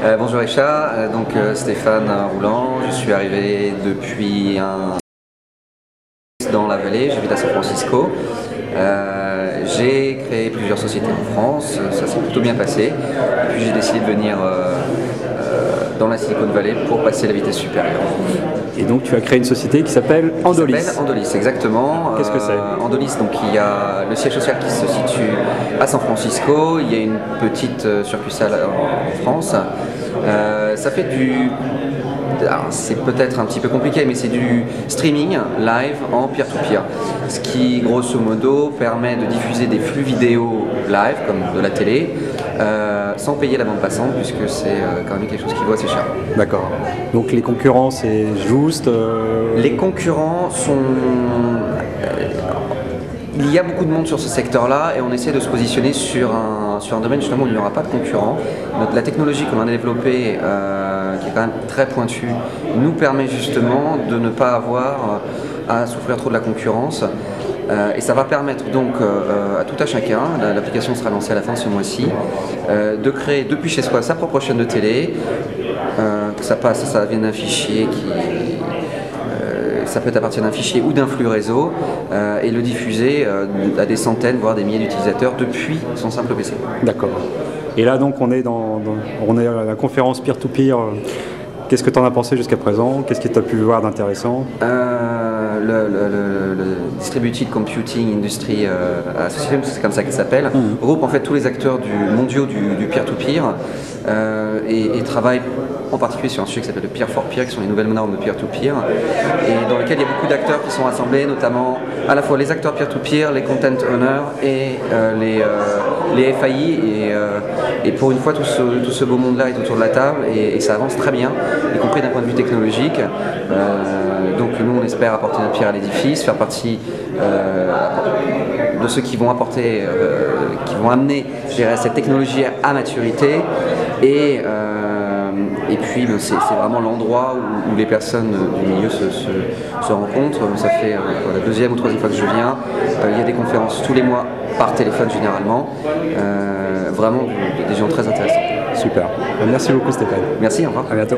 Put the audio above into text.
Bonjour Echa, Stéphane Rouland, je suis arrivé depuis dans la vallée, j'habite à San Francisco. J'ai créé plusieurs sociétés en France, ça s'est plutôt bien passé. Et puis j'ai décidé de venir dans la Silicon Valley pour passer la vitesse supérieure. Et donc tu as créé une société qui s'appelle Andolis. Qui s'appelle Andolis, exactement. Qu'est-ce que c'est? Andolis, donc il y a le siège social qui se situe à San Francisco, il y a une petite succursale en France. Ça fait du... c'est peut-être un petit peu compliqué, mais c'est du streaming live en peer-to-peer. Ce qui, grosso modo, permet de diffuser des flux vidéo live, comme de la télé, sans payer la bande passante, puisque c'est quand même quelque chose qui vaut assez cher. D'accord. Donc les concurrents, c'est juste... Les concurrents sont... il y a beaucoup de monde sur ce secteur-là et on essaie de se positionner sur un domaine justement où il n'y aura pas de concurrents. La technologie qu'on a développée, qui est quand même très pointue, nous permet justement de ne pas avoir à souffrir trop de la concurrence. Et ça va permettre donc à tout à chacun, l'application sera lancée à la fin de ce mois-ci, de créer depuis chez soi sa propre chaîne de télé, que ça vienne d'un fichier qui... ça peut être à partir d'un fichier ou d'un flux réseau et le diffuser à des centaines, voire des milliers d'utilisateurs depuis son simple PC. D'accord. Et là donc on est à la conférence peer-to-peer. Qu'est-ce que tu en as pensé jusqu'à présent? Qu'est-ce que tu as pu voir d'intéressant? Le Distributed Computing Industry Association, c'est comme ça qu'il s'appelle, regroupe en fait tous les acteurs mondiaux du peer-to-peer et travaille en particulier sur un sujet qui s'appelle le peer-for-peer, qui sont les nouvelles normes de peer-to-peer, et dans lequel il y a beaucoup d'acteurs qui sont rassemblés, notamment à la fois les acteurs peer-to-peer, les content owners et les FAI, et pour une fois tout ce beau monde-là est autour de la table et ça avance très bien, y compris d'un point de vue technologique. Donc nous on espère apporter notre pierre à l'édifice, faire partie de ceux qui vont apporter, qui vont amener, je dirais, cette technologie à maturité et puis c'est vraiment l'endroit où les personnes du milieu se rencontrent. Ça fait la deuxième ou troisième fois que je viens. Il y a des conférences tous les mois par téléphone généralement. Vraiment des gens très intéressants. Super. Merci beaucoup Stéphane. Merci, au revoir. À bientôt.